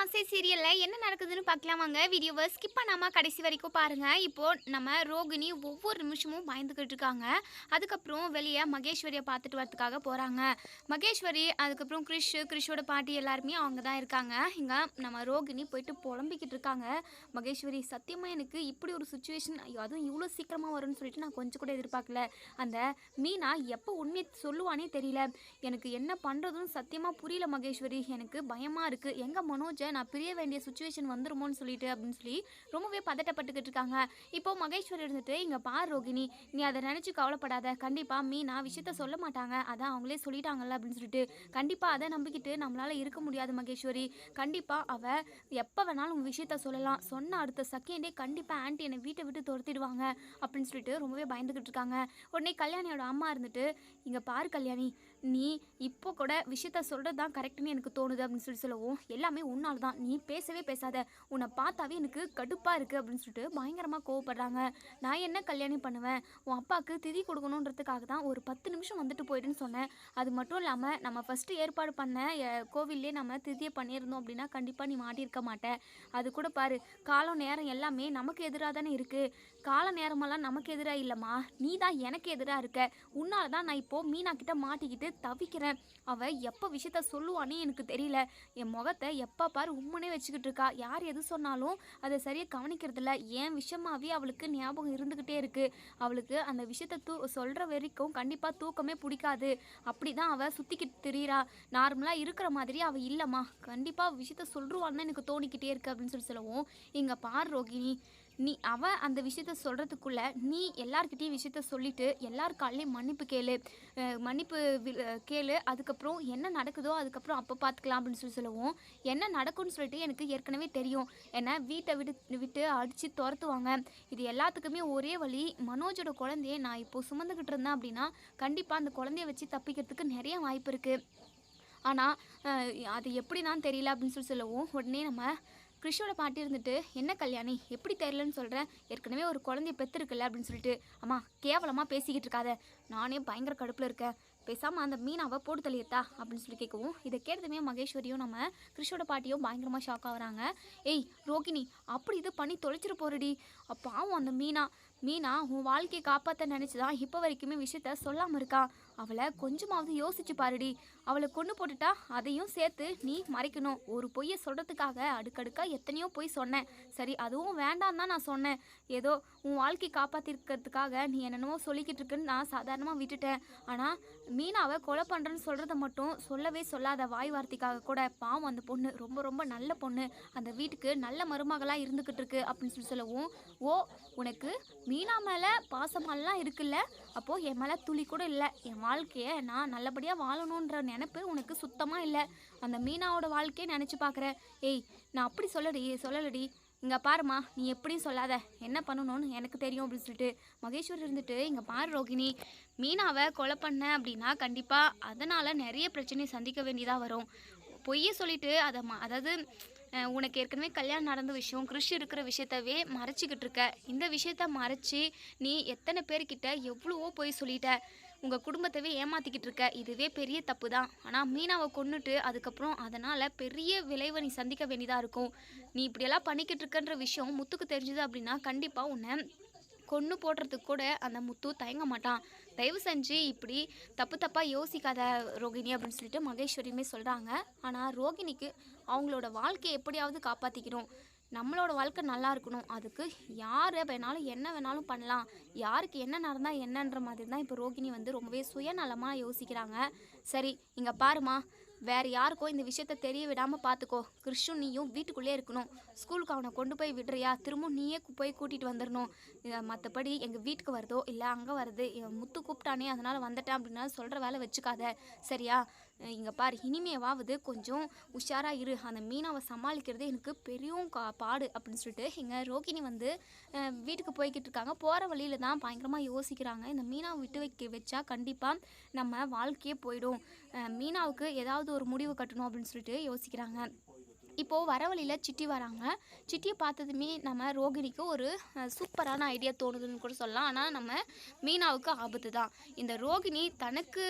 ஆசை சீரியல்ல என்ன நடக்குதுன்னு பார்க்கலாமாங்க. வீடியோவை ஸ்கிப் பண்ணாம கடைசி வரைக்கும் பாருங்க. இப்போ நம்ம ரோகிணி ஒவ்வொரு நிமிஷமும் பயந்துகிட்டு இருக்காங்க. அதுக்கப்புறம் வெளியே மகேஸ்வரியை பார்த்துட்டு வரதுக்காக போறாங்க. மகேஸ்வரி அதுக்கப்புறம் கிறிஷோட பாட்டி எல்லாருமே அவங்க தான் இருக்காங்க. இங்க நம்ம ரோகிணி போயிட்டு புலம்பிக்கிட்டு இருக்காங்க. மகேஸ்வரி சத்தியமா எனக்கு இப்படி ஒரு சுச்சுவேஷன் அதுவும் இவ்வளோ சீக்கிரமா வரும்னு சொல்லிட்டு நான் கொஞ்சம் கூட எதிர்பார்க்கல. அந்த மீனா எப்போ உண்மையை சொல்லுவானே தெரியல. எனக்கு என்ன பண்ணுறதுன்னு சத்தியமாக புரியல மகேஸ்வரி. எனக்கு பயமாக இருக்குது. எங்கே மனோஜை நான் பிரிய வேண்டிய சுச்சுவேஷன் வந்துருமோன்னு சொல்லிட்டு அப்படின்னு சொல்லி ரொம்பவே பதட்டப்பட்டுக்கிட்டு இருக்காங்க. இப்போது மகேஸ்வரி இருந்துட்டு இங்கே பார் ரோகிணி, நீ அதை நினச்சி கவலைப்படாத. கண்டிப்பாக மீனா விஷயத்த சொல்ல மாட்டாங்க. அதான் அவங்களே சொல்லிட்டாங்கல்ல அப்படின்னு சொல்லிட்டு கண்டிப்பாக அதை நம்பிக்கிட்டு நம்மளால் இருக்க முடியாது மகேஸ்வரி. கண்டிப்பாக அவள் எப்போ வேணாலும் உங்கள் விஷயத்த சொல்லலாம். சொன்ன அடுத்த செகண்டே கண்டிப்பாக ஆன்ட்டி என்னை வீட்டை விட்டு துரத்திடுவாங்க அப்படின்னு சொல்லிட்டு ரொம்பவே பயந்துக்கிட்டு இருக்காங்க. உடனே கல்யாணியோட அம்மா இருந்துட்டு இங்கே பாரு கல்யாணி, நீ இப்போ கூட விஷயத்த சொல்கிறது தான் கரெக்டுன்னு எனக்கு தோணுது அப்படின்னு சொல்லவும் எல்லாமே உன்னால் தான், நீ பேசவே பேசாத, உன்னை பார்த்தாவே எனக்கு கடுப்பாக இருக்குது அப்படின்னு சொல்லிட்டு பயங்கரமாக கோவப்படுறாங்க. நான் என்ன கல்யாணம் பண்ணுவேன், உன் அப்பாவுக்கு திதி கொடுக்கணுன்றதுக்காக தான் ஒரு 10 நிமிஷம் வந்துட்டு போயிடுன்னு சொன்னேன். அது மட்டும் இல்லாமல் நம்ம ஃபஸ்ட்டு ஏற்பாடு பண்ண கோவில்லே நம்ம திதியை பண்ணியிருந்தோம் அப்படின்னா கண்டிப்பாக நீ மாட்டியிருக்க மாட்டேன். அது கூட பாரு, காலம் நேரம் எல்லாமே நமக்கு எதிராக தானே இருக்குது. கால நேரமெல்லாம் நமக்கு எதிராக இல்லைம்மா, நீ தான் எனக்கு எதிராக இருக்க. உன்னால தான் நான் இப்போது மீனா கிட்ட மாட்டிக்கிட்டு தவிக்கிறேன். அவள் எப்போ விஷயத்த சொல்லுவானே எனக்கு தெரியல. என் முகத்தை எப்போ பாரு உம்முனே வச்சுக்கிட்டு இருக்கா. யார் எது சொன்னாலும் அதை சரியாக கவனிக்கிறதில்ல. என் விஷயமாகவே அவளுக்கு ஞாபகம் இருந்துக்கிட்டே இருக்குது. அவளுக்கு அந்த விஷயத்த சொல்கிற வரைக்கும் கண்டிப்பாக தூக்கமே பிடிக்காது. அப்படி தான் அவள் சுற்றிக்கிட்டு திரியிறா. நார்மலாக இருக்கிற மாதிரி அவள் இல்லைம்மா. கண்டிப்பாக விஷயத்த சொல்லுவான்னு தான் எனக்கு தோணிக்கிட்டே இருக்குது அப்படின்னு சொல்லவும் இங்கே பார் ரோகிணி, நீ அவன் அந்த விஷயத்த சொல்கிறதுக்குள்ளே நீ எல்லார்கிட்டையும் விஷயத்த சொல்லிவிட்டு எல்லார் காலையும் மன்னிப்பு கேளு. மன்னிப்பு கேளு. அதுக்கப்புறம் என்ன நடக்குதோ அதுக்கப்புறம் அப்போ பார்த்துக்கலாம் அப்படின்னு சொல்லவும் என்ன நடக்கும்னு சொல்லிட்டு எனக்கு ஏற்கனவே தெரியும். ஏன்னா வீட்டை விட்டு அடித்து துரத்துவாங்க. இது எல்லாத்துக்குமே ஒரே வழி, மனோஜோட குழந்தைய நான் இப்போது சுமந்துக்கிட்டு இருந்தேன் அப்படின்னா கண்டிப்பாக அந்த குழந்தைய வச்சு தப்பிக்கிறதுக்கு நிறைய வாய்ப்பு இருக்குது. ஆனால் அது எப்படி தான் தெரியல அப்படின்னு சொல்லவும் உடனே நம்ம கிறிஷோட பாட்டி இருந்துட்டு என்ன கல்யாணி எப்படி தெரியலன்னு சொல்கிறேன், ஏற்கனவே ஒரு குழந்தைய பெற்றுருக்குல்ல அப்படின்னு சொல்லிட்டு அம்மா கேவலமாக பேசிக்கிட்டு இருக்காத, நானே பயங்கர கடுப்பில் இருக்கேன், பேசாமல் அந்த மீனாவை போட்டு தள்ளியத்தா அப்படின்னு சொல்லி கேட்கவும் இதை கேட்டதுமே மகேஸ்வரியும் நம்ம கிறிஷோட பாட்டியும் பயங்கரமாக ஷாக் ஆகுறாங்க. ஏய் ரோகிணி, அப்படி இது பண்ணி தொலைச்சிட்டு போறடி. பாவம் அந்த மீனா உன் வாழ்க்கையை காப்பாற்ற நினச்சி தான் இப்போ வரைக்குமே விஷயத்த சொல்லாமல் இருக்கா. அவளை கொஞ்சமாவது யோசிச்சு பாருடி. அவளை கொண்டு போட்டுட்டா அதையும் சேர்த்து நீ மறைக்கணும். ஒரு பொய்யை சொல்கிறதுக்காக அடுக்கடுக்காக எத்தனையோ பொய் சொன்னேன். சரி அதுவும் வேண்டாம் தான் நான் சொன்னேன். ஏதோ உன் வாழ்க்கை காப்பாற்றிருக்கிறதுக்காக நீ என்னென்னமோ சொல்லிக்கிட்டு இருக்குன்னு நான் சாதாரணமாக விட்டுட்டேன். ஆனால் மீனாவை கொலை பண்ணுறேன்னு சொல்கிறத மட்டும் சொல்லவே சொல்லாத வாய் வார்த்தைக்காக கூட. பாவம் அந்த பொண்ணு ரொம்ப ரொம்ப நல்ல பொண்ணு, அந்த வீட்டுக்கு நல்ல மருமகளாக இருந்துக்கிட்டு இருக்கு அப்படின்னு சொல்லவும் ஓ, உனக்கு மீனா மேலே பாசமெல்லாம் இருக்குல்ல, அப்போது என் மேலே துளி கூட இல்லை. என் வாழ்க்கையை நான் நல்லபடியாக வாழணுன்ற நினைப்பு உனக்கு சுத்தமாக இல்லை. அந்த மீனாவோட வாழ்க்கையை நினச்சி பார்க்குறேன். ஏய் நான் அப்படி சொல்லலடி. இங்கே பாருமா, நீ எப்படியும் சொல்லாத, என்ன பண்ணணும்னு எனக்கு தெரியும் அப்படின்னு சொல்லிட்டு மகேஸ்வரி இருந்துட்டு இங்கே பாரு ரோகிணி, மீனாவை கொலை பண்ண அப்படின்னா கண்டிப்பாக அதனால் நிறைய பிரச்சனையை சந்திக்க வேண்டியதாக வரும். பொய்யை சொல்லிட்டு அதாவது உனக்கு ஏற்கனவே கல்யாணம் நடந்த விஷயம், கிறிஷ் இருக்கிற விஷயத்தவே மறைச்சிக்கிட்டு இருக்க. இந்த விஷயத்த மறைச்சி நீ எத்தனை பேர்கிட்ட எவ்வளவோ பொய் சொல்லிட்ட. உங்கள் குடும்பத்தவே ஏமாற்றிக்கிட்டு இருக்க. இதுவே பெரிய தப்பு தான். ஆனால் மீனாவை கொன்னுட்டு அதுக்கப்புறம் அதனால் பெரிய விளைவை நீ சந்திக்க வேண்டியதாக இருக்கும். நீ இப்படியெல்லாம் பண்ணிக்கிட்டு இருக்கன்ற விஷயம் முத்துக்கு தெரிஞ்சுது அப்படின்னா கண்டிப்பாக உன்னை கொன்று போடுறதுக்கு கூட அந்த முத்து தயங்க மாட்டான். தயவு செஞ்சு இப்படி தப்பாக யோசிக்காத ரோகிணி அப்படின்னு சொல்லிட்டு மகேஸ்வரியுமே சொல்கிறாங்க. ஆனால் ரோகிணிக்கு அவங்களோட வாழ்க்கையை எப்படியாவது காப்பாற்றிக்கணும், நம்மளோட வாழ்க்கை நல்லா இருக்கணும், அதுக்கு யார் வேணாலும் என்ன வேணாலும் பண்ணலாம், யாருக்கு என்ன நடந்தால் என்னன்ற மாதிரி தான் இப்போ ரோகிணி வந்து ரொம்பவே சுயநலமாக யோசிக்கிறாங்க. சரி இங்கே பாருமா, வேறு யாருக்கோ இந்த விஷயத்த தெரிய விடாமல் பார்த்துக்கோ. கிறிஷும் நீயும் வீட்டுக்குள்ளே இருக்கணும். ஸ்கூலுக்கு அவனை கொண்டு போய் விடுறியா, திரும்பவும் நீயே போய் கூட்டிகிட்டு வந்துடணும். மற்றபடி எங்கள் வீட்டுக்கு வருதோ இல்லை அங்கே வருது, முத்து கூப்பிட்டானே அதனால் வந்துட்டேன் அப்படின்னா சொல்கிற வேலை வச்சுக்காத, சரியா? இங்கே பாரு, இனிமேவாவது கொஞ்சம் உஷாராக இரு. அந்த மீனாவை சமாளிக்கிறது எனக்கு பெரிய பாடு அப்படின்னு சொல்லிட்டு இங்கே ரோகிணி வந்து வீட்டுக்கு போய்கிட்டு இருக்காங்க. போகிற வழியில் தான் பயங்கரமாக யோசிக்கிறாங்க. இந்த மீனாவை விட்டு வச்சா கண்டிப்பாக நம்ம வாழ்க்கையே போயிடும். மீனாவுக்கு ஏதாவது ஒரு முடிவு கட்டணும் அப்படின்னு சொல்லிட்டு யோசிக்கிறாங்க. இப்போது வர வழியில் சிட்டி வராங்க. சிட்டியை பார்த்ததுமே நம்ம ரோகிணிக்கு ஒரு சூப்பரான ஐடியா தோணுதுன்னு கூட சொல்லலாம். ஆனால் நம்ம மீனாவுக்கு ஆபத்து தான். இந்த ரோகிணி தனக்கு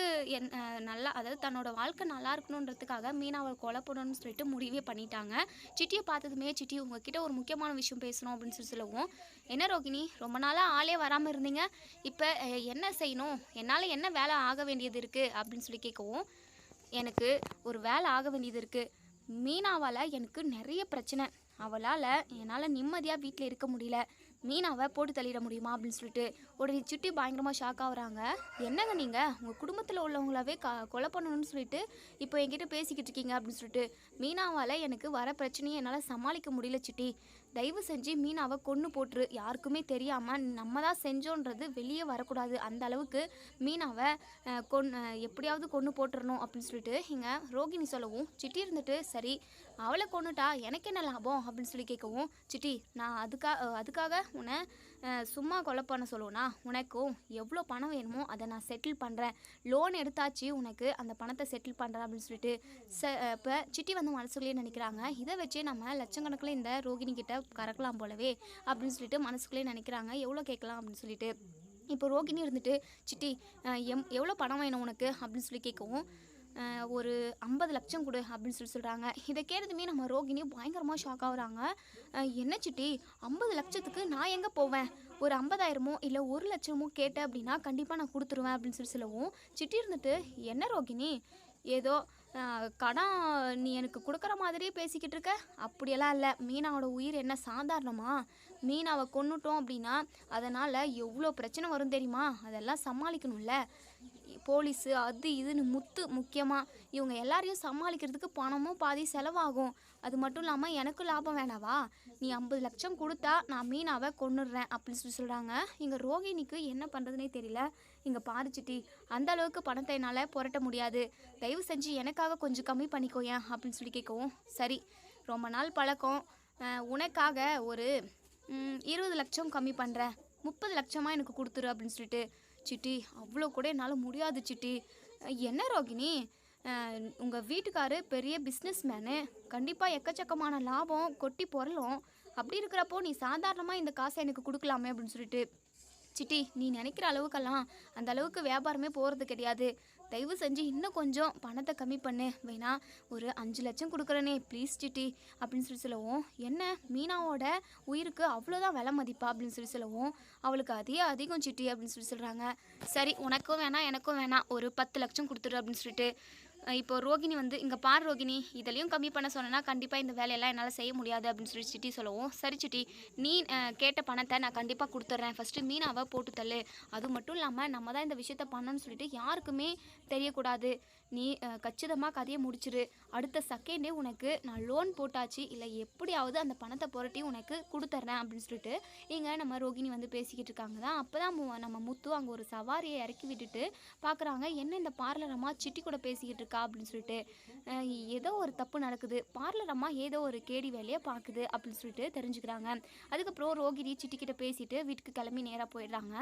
நல்லா, அதாவது தன்னோட வாழ்க்கை நல்லா இருக்கணுன்றதுக்காக மீனாவை கொலை பண்ணணும்னு சொல்லிட்டு முடிவே பண்ணிட்டாங்க. சிட்டியை பார்த்ததுமே, சிட்டி உங்ககிட்ட ஒரு முக்கியமான விஷயம் பேசணும் அப்படின்னு சொல்லவும், என்ன ரோகிணி ரொம்ப நாளாக ஆளே வராமல் இருந்தீங்க, இப்போ என்ன செய்யணும், என்னால் என்ன வேலை ஆக வேண்டியது இருக்குது அப்படின்னு சொல்லி கேட்கவும், எனக்கு ஒரு வேலை ஆக வேண்டியது இருக்குது. மீனாவால் எனக்கு நிறைய பிரச்சனை. அவளால் என்னால் நிம்மதியாக வீட்டில் இருக்க முடியல. மீனாவை போட்டு தள்ளிட முடியுமா அப்படின்னு சொல்லிட்டு உடனே சிட்டி பயங்கரமாக ஷாக் ஆகுறாங்க. என்னங்க நீங்கள் உங்கள் குடும்பத்தில் உள்ளவங்களாவே கொலை பண்ணணும்னு சொல்லிட்டு இப்போ என்கிட்ட பேசிக்கிட்டு இருக்கீங்க அப்படின்னு சொல்லிட்டு, மீனாவால் எனக்கு வர பிரச்சனையை என்னால் சமாளிக்க முடியல சிட்டி. தயவு செஞ்சு மீனாவை கொன்று போட்டுரு. யாருக்குமே தெரியாமல் நம்ம தான் செஞ்சோன்றது வெளியே வரக்கூடாது. அந்த அளவுக்கு மீனாவை எப்படியாவது கொன்று போட்டுறணும் அப்படின்னு சொல்லிட்டு இங்கே ரோகிணி சொல்லவும், சிட்டி இருந்துட்டு சரி அவளை கொன்னுட்டா எனக்கு என்ன லாபம் அப்படின்னு சொல்லி கேட்கவும், சிட்டி நான் அதுக்காக உன்னை சும்மா கொலை பண்ண சொல்லுவேனா, உனக்கும் எவ்வளோ பணம் வேணுமோ அதை நான் செட்டில் பண்ணுறேன், லோன் எடுத்தாச்சு உனக்கு அந்த பணத்தை செட்டில் பண்ணுறேன் அப்படின்னு சொல்லிட்டு இப்போ சிட்டி வந்து மனசுக்குள்ளேயே நினைக்கிறாங்க, இதை வச்சு நம்ம லட்சக்கணக்கில் இந்த ரோகிணி கிட்ட கறக்கலாம் போலவே அப்படின்னு சொல்லிட்டு மனசுக்குள்ளேயே நினைக்கிறாங்க. எவ்வளோ கேட்கலாம் அப்படின்னு சொல்லிட்டு இப்போ ரோகிணி இருந்துட்டு, சிட்டி எவ்வளோ பணம் வேணும் உனக்கு அப்படின்னு சொல்லி கேட்கவும், ஒரு 50 லட்சம் கொடு அப்படின்னு சொல்கிறாங்க. இதை கேட்டதுமே நம்ம ரோகிணி பயங்கரமாக ஷாக் ஆகுறாங்க. என்ன சிட்டி 50 லட்சத்துக்கு நான் எங்கே போவேன், ஒரு 50,000மோ இல்லை 1 லட்சமோ கேட்டேன் அப்படின்னா கண்டிப்பாக நான் கொடுத்துருவேன் அப்படின்னு சொல்லவும், சிட்டி இருந்துட்டு என்ன ரோகிணி ஏதோ கடன் நீ எனக்கு கொடுக்குற மாதிரியே பேசிக்கிட்டு இருக்க, அப்படியெல்லாம் இல்லை, மீனாவோட உயிர் என்ன சாதாரணமா, மீனாவை கொன்னுட்டோம் அப்படின்னா அதனால் எவ்வளோ பிரச்சனை வரும் தெரியுமா, அதெல்லாம் சமாளிக்கணும்ல, போலீஸு அது இதுன்னு முக்கியமாக இவங்க எல்லாரையும் சமாளிக்கிறதுக்கு பணமும் பாதி செலவாகும். அது மட்டும் இல்லாமல் எனக்கு லாபம் வேணாவா, நீ 50 லட்சம் கொடுத்தா நான் மீனாவை கொன்னுடுறேன் அப்படின்னு சொல்லி சொல்கிறாங்க. இங்கே ரோகிணிக்கு என்ன பண்ணுறதுனே தெரியல. இங்கே பாரிச்சிட்டி அந்த அளவுக்கு பணத்தை என்னால் புரட்ட முடியாது, தயவு செஞ்சு எனக்காக கொஞ்சம் கம்மி பண்ணிக்கோயேன் அப்படின்னு சொல்லி கேட்கவும், சரி ரொம்ப நாள் பழக்கம், உனக்காக ஒரு 20 லட்சம் கம்மி பண்ணுறேன், 30 லட்சமாக எனக்கு கொடுத்துரு அப்படின்னு சொல்லிட்டு, சிட்டி அவ்வளோ கூட என்னால் முடியாது சிட்டி. என்ன ரோகிணி உங்கள் வீட்டுக்காரு பெரிய பிஸ்னஸ் மேனு, கண்டிப்பாக எக்கச்சக்கமான லாபம் கொட்டி பொருளும், அப்படி இருக்கிறப்போ நீ சாதாரணமாக இந்த காசை எனக்கு கொடுக்கலாமே அப்படின்னு சொல்லிட்டு, சிட்டி நீ நினைக்கிற அளவுக்கெல்லாம் அந்த அளவுக்கு வியாபாரமே போகிறது கிடையாது, தயவு செஞ்சு இன்னும் கொஞ்சம் பணத்தை கம்மி பண்ணு, வேணா ஒரு 5 லட்சம் கொடுக்குறேனே ப்ளீஸ் சிட்டி அப்படின்னு சொல்லவும், என்ன மீனாவோட உயிருக்கு அவ்வளோதான் விலை மதிப்பா அப்படின்னு சொல்லவும், அவளுக்கு அதே அதிகம் சிட்டி அப்படின்னு சொல்கிறாங்க. சரி உனக்கும் வேணாம் எனக்கும் வேணாம், ஒரு 10 லட்சம் கொடுத்துரு அப்படின்னு சொல்லிட்டு இப்போ ரோகிணி வந்து, இங்கே பார் ரோகிணி இதுலேயும் கம்மி பண்ண சொன்னேன்னா கண்டிப்பாக இந்த வேலையெல்லாம் என்னால் செய்ய முடியாது அப்படின்னு சொல்லி சிட்டி சொல்லவும், சரி சிட்டி நீ கேட்ட பணத்தை நான் கண்டிப்பாக கொடுத்துட்றேன், ஃபஸ்ட்டு மீனாவை போட்டு தள்ளு, அது மட்டும் இல்லாமல் நம்ம தான் இந்த விஷயத்த பண்ணணும்னு சொல்லிட்டு யாருக்குமே தெரியக்கூடாது, நீ கச்சிதமாக கதையை முடிச்சிரு, அடுத்த செகண்டே உனக்கு நான் லோன் போட்டாச்சு இல்லை எப்படியாவது அந்த பணத்தை புரட்டி உனக்கு கொடுத்துட்றேன் அப்படின்னு சொல்லிட்டு இங்கே நம்ம ரோகிணி வந்து பேசிக்கிட்டு இருக்காங்க தான். அப்போ தான் நம்ம முத்து அங்கே ஒரு சவாரியை இறக்கி விட்டுட்டு பார்க்குறாங்க, என்ன இந்த பார்லர் அம்மா சிட்டி கூட பேசிக்கிட்டு இருக்கா அப்படின்னு சொல்லிட்டு, ஏதோ ஒரு தப்பு நடக்குது, பார்லர் அம்மா ஏதோ ஒரு கேடி வேலையை பார்க்குது அப்படின்னு சொல்லிட்டு தெரிஞ்சுக்கிறாங்க. அதுக்கப்புறம் ரோகிணி சிட்டிக்கிட்ட பேசிட்டு வீட்டுக்கு கிளம்பி நேராக போயிடுறாங்க.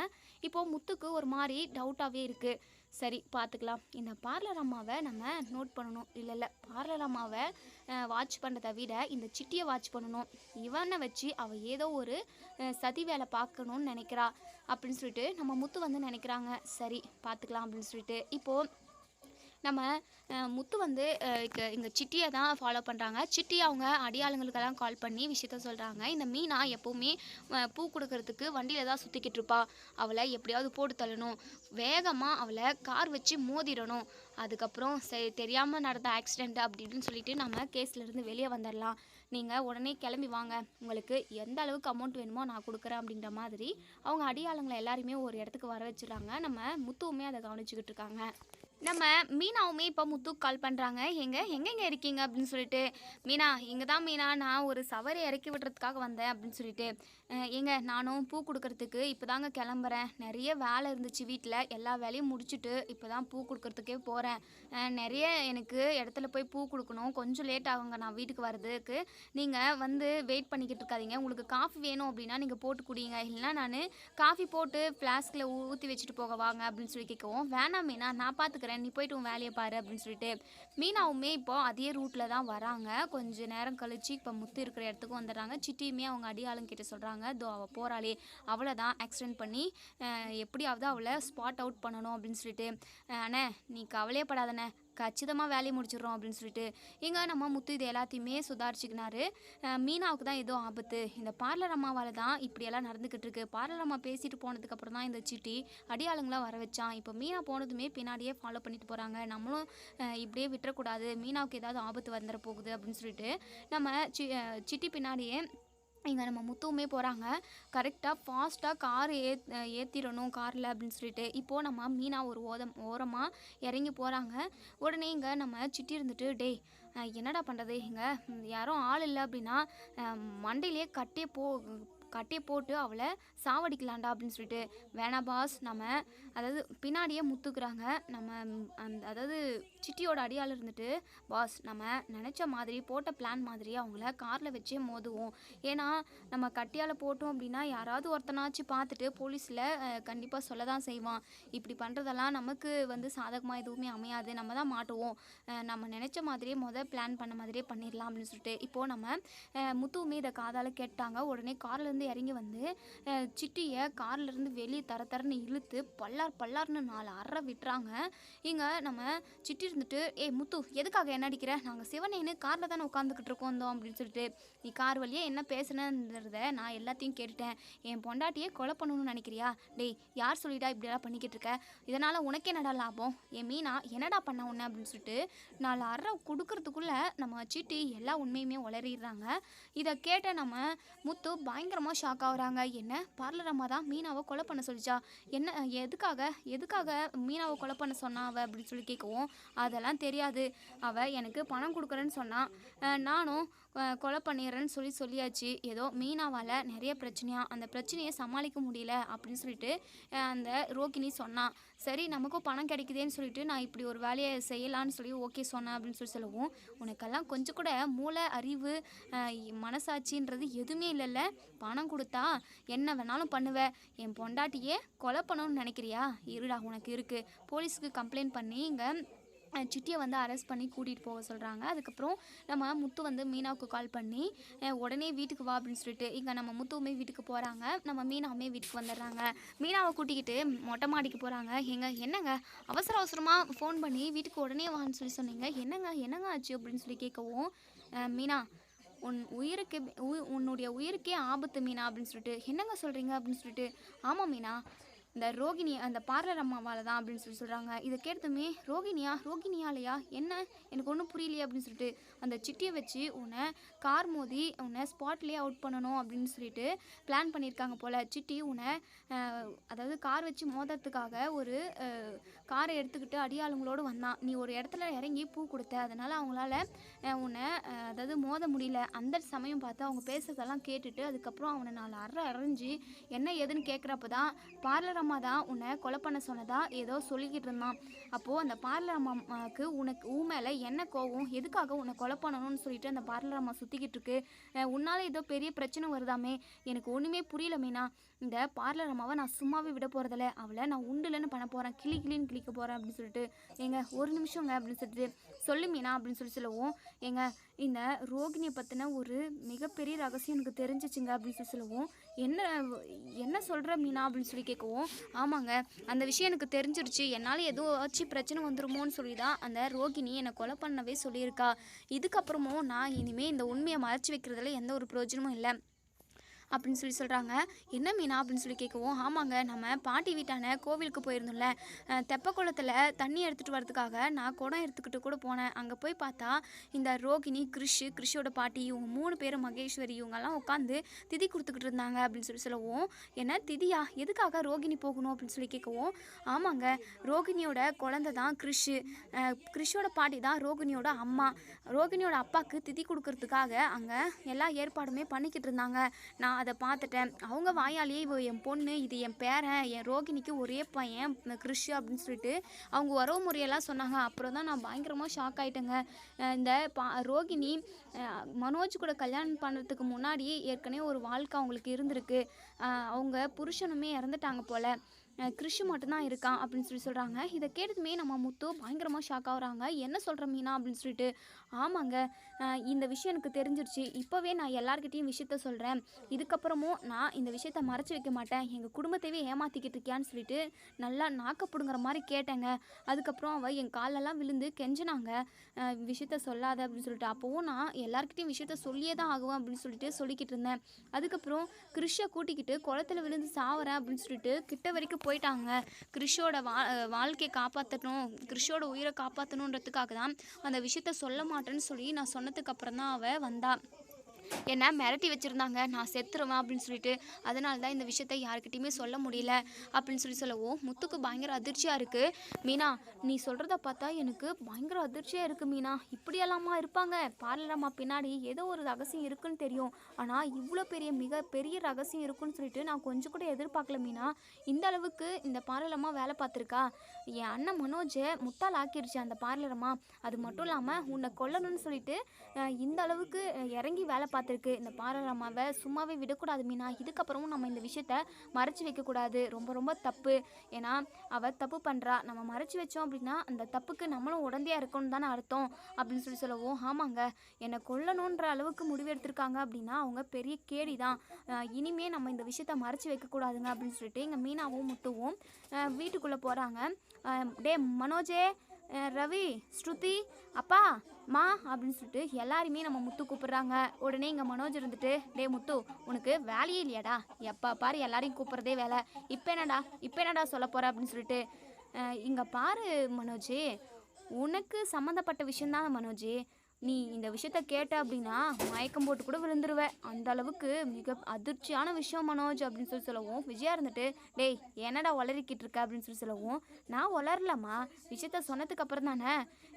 இப்போது முத்துக்கு ஒரு மாதிரி டவுட்டாகவே இருக்குது. சரி பார்த்துக்கலாம், இந்த பார்லர் அம்மாவை நம்ம நோட் பண்ணணும், இல்லை பார்லர் அம்மாவை வாட்ச் பண்ணுறதை விட இந்த சிட்டியை வாட்ச் பண்ணணும், இவனை வச்சு அவள் ஏதோ ஒரு சதி வேலை பார்க்கணுன்னு நினைக்கிறா அப்படின்னு சொல்லிட்டு நம்ம முத்து வந்து நினைக்கிறாங்க. சரி பார்த்துக்கலாம் அப்படின்னு சொல்லிட்டு இப்போது நம்ம முத்து வந்து இங்கே சிட்டியை தான் ஃபாலோ பண்ணுறாங்க. சிட்டி அவங்க அடியாளுங்களுக்கெல்லாம் கால் பண்ணி விஷயத்த சொல்கிறாங்க. இந்த மீனா எப்போவுமே பூ கொடுக்கறதுக்கு வண்டியில் தான் சுற்றிக்கிட்டு இருப்பா, அவளை எப்படியாவது போட்டு தள்ளணும், வேகமாக அவளை கார் வச்சு மோதிடணும், அதுக்கப்புறம் தெரியாமல் நடந்த ஆக்சிடெண்ட் அப்படின்னு சொல்லிட்டு நம்ம கேஸ்லேருந்து வெளியே வந்துடலாம், நீங்கள் உடனே கிளம்பி வாங்க, உங்களுக்கு எந்த அளவுக்கு அமௌண்ட் வேணுமோ நான் கொடுக்குறேன் அப்படின்ற மாதிரி அவங்க அடியாளுங்களை எல்லாருமே ஒரு இடத்துக்கு வர வச்சுறாங்க. நம்ம முத்துவுமே அதை கவனிச்சுக்கிட்டு இருக்காங்க. நம்ம மீனாவுமே இப்போ முத்துக்கு கால் பண்ணுறாங்க, எங்கெங்கே இருக்கீங்க அப்படின்னு சொல்லிட்டு, மீனா இங்கே தான் மீனா, நான் ஒரு சவரை இறக்கி விடுறதுக்காக வந்தேன் அப்படின்னு சொல்லிட்டு, நானும் பூ கொடுக்கறதுக்கு இப்போ தாங்க கிளம்புறேன், நிறைய வேலை இருந்துச்சு வீட்டில், எல்லா வேலையும் முடிச்சுட்டு இப்போ தான் பூ கொடுக்கறதுக்கே போகிறேன், நிறைய எனக்கு இடத்துல போய் பூ கொடுக்கணும், கொஞ்சம் லேட் ஆகுங்க நான் வீட்டுக்கு வர்றதுக்கு, நீங்கள் வந்து வெயிட் பண்ணிக்கிட்டு இருக்காதீங்க, உங்களுக்கு காஃபி வேணும் அப்படின்னா நீங்கள் போட்டு குடிங்க, இல்லைனா நான் காஃபி போட்டு ஃப்ளாஸ்கில் ஊற்றி வச்சுட்டு போக வாங்க அப்படின்னு சொல்லி கேட்கவும், வேணாம் மீனா நான் பார்த்துக்கிறேன், நீ போய்ட்டு உன் வேலையை பாரு அப்படின்னு சொல்லிட்டு மீனாவுமே இப்போ அதே ரூட்டில் தான் வராங்க. கொஞ்சம் நேரம் கழிச்சு இப்போ முத்து இருக்கிற இடத்துக்கு வந்துடுறாங்க. சிட்டியுமே அவங்க அடியாளுங்கிட்ட சொல்கிறாங்க, தோ அவள் போகிறாளே அவளை தான் ஆக்சிடென்ட் பண்ணி எப்படியாவது அவளை ஸ்பாட் அவுட் பண்ணணும் அப்படின்னு சொல்லிட்டு, அண்ணே நீ கவலையப்படாதண்ணே, கச்சிதமாக வேலையை முடிச்சிடுறோம் அப்படின்னு சொல்லிட்டு இங்கே நம்ம முத்து இது எல்லாத்தையுமே சுதாரிச்சுக்கினாரு. மீனாவுக்கு தான் ஏதோ ஆபத்து, இந்த பார்லர் அம்மாவால் தான் இப்படியெல்லாம் நடந்துக்கிட்டு இருக்கு. பார்லர் அம்மா பேசிட்டு போனதுக்கப்புறம் தான் இந்த சிட்டி அடியாளுங்களாம் வர வச்சான். இப்போ மீனா போனதுமே பின்னாடியே ஃபாலோ பண்ணிட்டு போகிறாங்க. நம்மளும் இப்படியே விட்டுறக்கூடாது, மீனாவுக்கு ஏதாவது ஆபத்து வந்துட போகுது அப்படின்னு சொல்லிட்டு நம்ம சிட்டி பின்னாடியே இங்கே நம்ம முத்துவுமே போகிறாங்க. கரெக்டாக ஃபாஸ்ட்டாக கார் ஏற்றிடணும் காரில் அப்படின்னு சொல்லிட்டு இப்போது நம்ம மீனா ஒரு ஓரமாக இறங்கி போகிறாங்க. உடனே இங்கே நம்ம சிட்டி இருந்துட்டு டேய் என்னடா பண்ணுறது, இங்கே யாரும் ஆள் இல்லை அப்படின்னா மண்டையிலே கட்டையை போட்டு அவளை சாவடிக்கலாண்டா அப்படின்னு சொல்லிட்டு வேணா பாஸ், நம்ம அதாவது பின்னாடியே முத்துக்கிறாங்க. நம்ம அதாவது சிட்டியோட அடியால் இருந்துட்டு பாஸ் நம்ம நினச்ச மாதிரி போட்ட பிளான் மாதிரி அவங்கள காரில் வச்சே மோதுவோம். ஏன்னா நம்ம கட்டியால் போட்டோம் அப்படின்னா யாராவது ஒருத்தனாச்சும் பார்த்துட்டு போலீஸில் கண்டிப்பாக சொல்ல தான் செய்வான். இப்படி பண்ணுறதெல்லாம் நமக்கு சாதகமாக எதுவுமே அமையாது, நம்ம தான் மாட்டுவோம். நம்ம நினச்ச மாதிரியே பிளான் பண்ண மாதிரியே பண்ணிடலாம் அப்படின்னு சொல்லிட்டு இப்போது நம்ம முத்துவுமே இதை காதால் கேட்டாங்க. உடனே கார்லேருந்து இறங்கி வந்து சிட்டியை கார்லேருந்து வெளியே தரன்னு இழுத்து பல்லார்னு 4 அறை விட்டுறாங்க. இங்கே நம்ம சிட்டி இருந்துட்டு முத்து எதுக்காக என்ன அடிக்கிற, நாங்கள் சிவனேன்னு காரில் தானே உட்காந்துக்கிட்டு இருக்கோம் அப்படின்னு சொல்லிட்டு நீ கார் வழியே என்ன பேசுனன்றத நான் எல்லாத்தையும் கேட்டுட்டேன். என் பொண்டாட்டியே கொலை பண்ணணும்னு நினைக்கிறியா, டேய் யார் சொல்லிட்டா இப்படியெல்லாம் பண்ணிக்கிட்டு இருக்க, இதனால் உனக்கு என்னடா லாபம், என் மீனா என்னடா பண்ண உன்ன அப்படின்னு சொல்லிட்டு 4 அறை கொடுக்கறதுக்குள்ளே நம்ம சிட்டி எல்லா உண்மையுமே உளறிடுறாங்க. இதை கேட்ட நம்ம முத்து பயங்கரமாக ஷாக் ஆகுறாங்க. என்ன பார்லர் அம்மா தான் மீனாவை கொலை பண்ண சொல்லிச்சா, என்ன எதுக்காக மீனாவை கொலை பண்ண சொன்னா அவ அப்படின்னு சொல்லி கேட்கவும் அதெல்லாம் தெரியாது, அவள் எனக்கு பணம் கொடுக்குறேன்னு சொன்னான், நானும் கொலை பண்ணிடுறேன்னு சொல்லியாச்சு. ஏதோ மீனாவால் நிறைய பிரச்சனையாக அந்த பிரச்சனையை சமாளிக்க முடியல அப்படின்னு சொல்லிட்டு அந்த ரோகிணி சொன்னான். சரி நமக்கும் பணம் கிடைக்குதேன்னு சொல்லிட்டு நான் இப்படி ஒரு வேலையை செய்யலான்னு சொல்லி ஓகே சொன்னேன் அப்படின்னு சொல்லவும் உனக்கெல்லாம் கொஞ்சம் கூட மூளை அறிவு மனசாட்சின்றது எதுவுமே இல்லைல்ல, பணம் கொடுத்தா என்ன வேணாலும் பண்ணுவேன், என் பொண்டாட்டியே கொலை பண்ணணும்னு நினைக்கிறியா, இருடா உனக்கு இருக்குது, போலீஸுக்கு கம்ப்ளைண்ட் பண்ணி இங்கே சிட்டியை அரெஸ்ட் பண்ணி கூட்டிகிட்டு போக சொல்கிறாங்க. அதுக்கப்புறம் நம்ம முத்து மீனாவுக்கு கால் பண்ணி உடனே வீட்டுக்கு வா அப்படின்னு சொல்லிட்டு இங்கே நம்ம முத்துவுமே வீட்டுக்கு போகிறாங்க. நம்ம மீனாவுமே வீட்டுக்கு வந்துடுறாங்க. மீனாவை கூட்டிக்கிட்டு மொட்டை மாடிக்கு போகிறாங்க. என்னங்க அவசரமாக ஃபோன் பண்ணி வீட்டுக்கு உடனே வான்னு சொல்லி சொன்னீங்க, என்னங்க ஆச்சு அப்படின்னு சொல்லி கேட்கவும் மீனா உன்னுடைய உயிருக்கே ஆபத்து மீனா அப்படின்னு சொல்லிட்டு என்னங்க சொல்கிறீங்க அப்படின்னு சொல்லிட்டு ஆமாம் மீனா இந்த ரோகிணி அந்த பார்லர் அம்மாவால் தான் அப்படின்னு சொல்கிறாங்க. இதை கேட்டதுமே ரோகிணியாலையா என்ன எனக்கு ஒன்றும் புரியலையே அப்படின்னு சொல்லிட்டு அந்த சிட்டியை வச்சு உன்னை கார் மோதி உன்னை ஸ்பாட்லேயே அவுட் பண்ணணும் அப்படின்னு சொல்லிட்டு பிளான் பண்ணியிருக்காங்க போல். சிட்டி உன்னை அதாவது கார் வச்சு மோதுறதுக்காக ஒரு காரை எடுத்துக்கிட்டு அடியாளுங்களோடு வந்தான். நீ ஒரு இடத்துல இறங்கி பூ கொடுத்த, அதனால் அவங்களால உன்னை அதாவது மோத முடியல. அந்த சமயம் பார்த்து அவங்க பேசுறதெல்லாம் கேட்டுட்டு அதுக்கப்புறம் அவனை 4 அரைஞ்சி என்ன ஏதுன்னு கேட்குறப்ப தான் பார்லர் அம்மா தான் உன்னை கொலை பண்ண சொன்னதா ஏதோ சொல்லிக்கிட்டு இருந்தான். அப்போது அந்த பார்லர் அம்மாவுக்கு உனக்கு மேலே என்ன கோவம், எதுக்காக உன்னை கொலை பண்ணணும்னு சொல்லிட்டு அந்த பார்லர் அம்மா சுற்றிக்கிட்டு இருக்கு, உன்னால் ஏதோ பெரிய பிரச்சனை வருதாமே, எனக்கு ஒன்றுமே புரியல மீனா, இந்த பார்லர் அம்மாவை நான் சும்மாவே விட போகிறதில்ல, அவளை நான் உண்டுலன்னு பண்ண போகிறேன், கிளின்னு கிளிக்க போகிறேன் அப்படின்னு சொல்லிட்டு ஒரு நிமிஷங்க அப்படின்னு சொல்லிட்டு சொல்லு மீனா அப்படின்னு சொல்லவும் இந்த ரோகிணியை பற்றின ஒரு மிகப்பெரிய ரகசியம் எனக்கு தெரிஞ்சிச்சுங்க அப்படின்னு சொல்லவும் என்ன சொல்கிற மீனா அப்படின்னு சொல்லி கேட்கவும் ஆமாங்க அந்த விஷயம் எனக்கு தெரிஞ்சிருச்சு, என்னால் ஏதாச்சும் பிரச்சனை வந்துருமோன்னு சொல்லி தான் அந்த ரோகிணி என்னை கொலை பண்ணவே சொல்லியிருக்கா, இதுக்கப்புறமும் நான் இனிமேல் இந்த உண்மையை மறைச்சி வைக்கிறதுல எந்த ஒரு பிரயோஜனமும் இல்லை அப்படின்னு சொல்கிறாங்க. என்ன மீனா அப்படின்னு சொல்லி கேட்கவும் ஆமாங்க நம்ம பாட்டி வீட்டான கோவிலுக்கு போயிருந்தோம்ல, தெப்பக்குளத்தில் தண்ணி எடுத்துகிட்டு வரதுக்காக நான் குடம் எடுத்துக்கிட்டு கூட போனேன். அங்கே போய் பார்த்தா இந்த ரோகிணி கிறிஷோட பாட்டி இவங்க 3 பேரும் மகேஸ்வரி இவங்கெல்லாம் உட்காந்து திதி கொடுத்துக்கிட்டு இருந்தாங்க அப்படின்னு சொல்லவும் என்ன திதியா, எதுக்காக ரோகிணி போகணும் அப்படின்னு சொல்லி கேட்கவும் ஆமாங்க ரோகிணியோட குழந்தை தான் கிறிஷோட பாட்டி தான் ரோகிணியோட அம்மா, ரோகிணியோட அப்பாவுக்கு திதி கொடுக்கறதுக்காக அங்கே எல்லா ஏற்பாடுமே பண்ணிக்கிட்டு இருந்தாங்க. நான் அதை பார்த்துட்டேன், அவங்க வாயாலேயே என் பொண்ணு இது என் பேரன், என் ரோகிணிக்கு ஒரே பையன் கிறிஷ் அப்படின்னு சொல்லிட்டு அவங்க உறவு முறையெல்லாம் சொன்னாங்க. அப்புறம் தான் நான் பயங்கரமாக ஷாக் ஆகிட்டேங்க. இந்த ரோகிணி மனோஜ் கூட கல்யாணம் பண்ணுறதுக்கு முன்னாடி ஏற்கனவே ஒரு வாழ்க்கை அவங்களுக்கு இருந்திருக்கு, அவங்க புருஷனுமே இறந்துட்டாங்க போல், கிறிஷ் மட்டும்தான் இருக்கான் அப்படின்னு சொல்கிறாங்க. இதை கேட்டதுமே நம்ம முத்து பயங்கரமாக ஷாக் ஆகுறாங்க. என்ன சொல்கிற மீனா அப்படின்னு சொல்லிட்டு ஆமாங்க. இந்த விஷயம் எனக்கு தெரிஞ்சிருச்சு. இப்போவே நான் எல்லார்கிட்டயும் விஷயத்த சொல்கிறேன். இதுக்கப்புறமும் நான் இந்த விஷயத்த மறைச்சு வைக்க மாட்டேன். எங்கள் குடும்பத்தையே ஏமாத்திக்கிட்டு இருக்கியான்னு சொல்லிட்டு நல்லா நாக்க பிடுங்குற மாதிரி கேட்டேங்க. அதுக்கப்புறம் அவள் என் காலெல்லாம் விழுந்து கெஞ்சினாங்க. விஷயத்த சொல்லாத அப்படின்னு சொல்லிட்டு. அப்போவும் நான் எல்லார்கிட்டயும் விஷயத்த சொல்லியே தான் ஆகுவேன் அப்படின்னு சொல்லிட்டு சொல்லிக்கிட்டு இருந்தேன். அதுக்கப்புறம் கிறிஷை கூட்டிக்கிட்டு குளத்துல விழுந்து சாவறேன் அப்படின்னு சொல்லிட்டு கிட்ட வரைக்கும் போயிட்டாங்க. கிறிஷோட வாழ்க்கையை காப்பாற்றணும், கிறிஷோட உயிரை காப்பாற்றணுன்றதுக்காக தான் அந்த விஷயத்த சொல்ல மாட்டேன்னு சொல்லி நான் சொன்னதுக்கு அப்புறம் தான் அவள் வந்தா. என்ன மிரட்டி வச்சுருந்தாங்க, நான் செத்துருவேன் அப்படின்னு சொல்லிட்டு. அதனால தான் இந்த விஷயத்த யாருக்கிட்டையுமே சொல்ல முடியல அப்படின்னு சொல்லவும் முத்துக்கு பயங்கர அதிர்ச்சியாக இருக்குது. மீனா, நீ சொல்கிறத பார்த்தா எனக்கு பயங்கர அதிர்ச்சியாக இருக்குது மீனா. இப்படியெல்லாமா இருப்பாங்க? பார்லரம்மா பின்னாடி ஏதோ ஒரு ரகசியம் இருக்குன்னு தெரியும். ஆனால் இவ்வளோ மிக பெரிய ரகசியம் இருக்குன்னு சொல்லிட்டு நான் கொஞ்சம் கூட எதிர்பார்க்கல மீனா. இந்த அளவுக்கு இந்த பார்லரம்மா வேலை பார்த்துருக்கா? என் அண்ணன் மனோஜை முட்டாள் ஆக்கிருச்சு அந்த பார்லரம்மா. அது மட்டும் இல்லாமல் உன்னை கொல்லணும்னு சொல்லிட்டு இந்த அளவுக்கு இறங்கி வேலை பார்த்துருக்கு. இந்த பார்லரம்மாவை சும்மாவே விடக்கூடாது மீனா. இதுக்கப்புறமும் நம்ம இந்த விஷயத்த மறைச்சி வைக்கக்கூடாது. ரொம்ப ரொம்ப தப்பு. ஏன்னா அவள் தப்பு பண்ணுறா. நம்ம மறைச்சி வச்சோம் அப்படின்னா அந்த தப்புக்கு நம்மளும் உடந்தையாக இருக்கணும் தானே அர்த்தம் அப்படின்னு சொல்லவும், ஆமாங்க, என்னை கொல்லணுன்ற அளவுக்கு முடிவெடுத்திருக்காங்க அப்படின்னா அவங்க பெரிய கேடி தான். இனிமே நம்ம இந்த விஷயத்த மறைச்சி வைக்கக்கூடாதுங்க அப்படின்னு சொல்லிட்டு எங்கள் மீனாவும் முத்துவும் வீட்டுக்குள்ளே போகிறாங்க. டே மனோஜே, ரவி, ஸ்ருதி, அப்பா, மா அப்படின்னு சொல்லிட்டு எல்லாருமே நம்ம முத்து கூப்பிட்றாங்க. உடனே இங்கே மனோஜ் இருந்துட்டு, டே முத்து, உனக்கு வேலையே இல்லையாடா? எப்போ பாரு எல்லாரையும் கூப்பிட்றதே வேலை. இப்போ என்னடா சொல்ல போகிற அப்படின்னு சொல்லிட்டு, இங்கே பாரு மனோஜ், உனக்கு சம்மந்தப்பட்ட விஷயந்தான் மனோஜ். நீ இந்த விஷயத்த கேட்ட அப்படின்னா மயக்கம் போட்டு கூட விழுந்துருவ. அந்த அளவுக்கு மிக அதிர்ச்சியான விஷயம் மனோஜ் அப்படின்னு சொல்லவும், விஜயா இருந்துட்டு, டேய் என்னடா உளறிக்கிட்டு இருக்க அப்படின்னு சொல்லவும், நான் உளரலம்மா, விஷயத்த சொன்னதுக்கு அப்புறம் தானே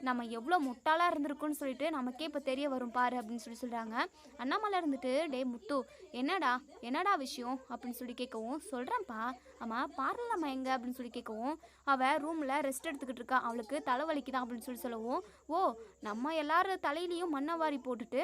நம்ம எவ்வளோ முட்டாளாக இருந்திருக்குன்னு சொல்லிட்டு நமக்கே இப்போ தெரிய வரும் பாரு அப்படின்னு சொல்கிறாங்க. அண்ணாமலை இருந்துட்டு, டேய் முத்து, என்னடா விஷயம் அப்படின்னு சொல்லி கேட்கவும், சொல்கிறேன்ப்பா, ஆமாம் பார்லம்மா எங்க அப்படின்னு சொல்லி கேட்கவும், அவள் ரூமில் ரெஸ்ட் எடுத்துக்கிட்டு இருக்கா, அவளுக்கு தலைவலிக்குதான் அப்படின்னு சொல்லவும், ஓ, நம்ம எல்லாரும் தலையிலையும் மண்ணை வாரி போட்டுட்டு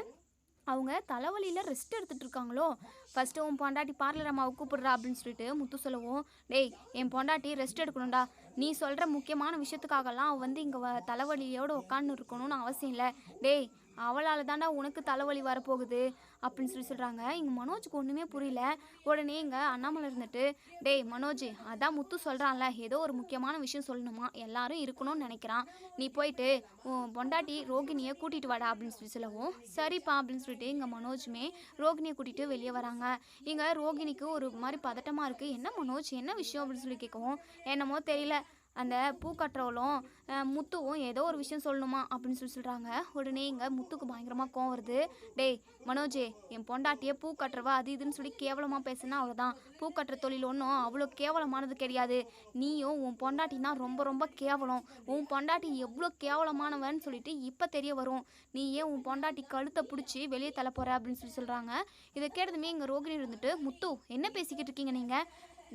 அவங்க தலைவலியில் ரெஸ்ட் எடுத்துகிட்டு இருக்காங்களோ. ஃபஸ்ட்டு உன் பொண்டாட்டி பார்லர் அம்மாவை கூப்பிடுறா அப்படின்னு சொல்லிட்டு முத்து சொல்லவும், டேய் என் பொண்டாட்டி ரெஸ்ட் எடுக்கணும்டா. நீ சொல்கிற முக்கியமான விஷயத்துக்காகலாம் அவள் வந்து இங்கே தலைவலியோடு உட்காந்து இருக்கணும்னு அவசியம் இல்லை. டேய் அவளால் தாண்டா உனக்கு தலைவலி வரப்போகுது அப்படின்னு சொல்கிறாங்க. இங்கே மனோஜுக்கு ஒன்றுமே புரியல. உடனே இங்கே அண்ணாமலை இருந்துட்டு, டேய் மனோஜ், அதான் முத்து சொல்கிறான்ல, ஏதோ ஒரு முக்கியமான விஷயம் சொல்லணுமா, எல்லாரும் இருக்கணும்னு நினைக்கிறான். நீ போயிட்டு உன் பொண்டாட்டி ரோகிணியை கூட்டிகிட்டு வாடா அப்படின்னு சொல்லவும், சரிப்பா அப்படின்னு சொல்லிட்டு இங்கே மனோஜுமே ரோகிணியை கூட்டிகிட்டு வெளியே வராங்க. இங்கே ரோகிணிக்கு ஒரு மாதிரி பதட்டமாக இருக்குது. என்ன மனோஜ், என்ன விஷயம் அப்படின்னு சொல்லி கேட்கவும், என்னமோ தெரியல, அந்த பூ கட்டுறவளும் முத்துவும் ஏதோ ஒரு விஷயம் சொல்லணுமா அப்படின்னு சொல்கிறாங்க. உடனே இங்கே முத்துக்கு பயங்கரமாக கோவம் வருது. டேய் மனோஜே, என் பொண்டாட்டியை பூ கட்டுறவா அது இதுன்னு சொல்லி கேவலமாக பேசுனா அவ்வளோதான். பூ கட்டுற தொழில் ஒன்றும் அவ்வளோ கேவலமானது கிடையாது. நீயும் உன் பொண்டாட்டினா ரொம்ப ரொம்ப கேவலம். உன் பொண்டாட்டி எவ்வளோ கேவலமானவன்னு சொல்லிட்டு இப்போ தெரிய வரும். நீ ஏன் உன் பொண்டாட்டி கழுத்தை பிடிச்சி வெளியே தள்ள போகிற அப்படின்னு சொல்கிறாங்க. இதை கேட்டதுமே இங்கே ரோகிணி இருந்துட்டு, முத்து என்ன பேசிக்கிட்டு இருக்கீங்க நீங்கள்?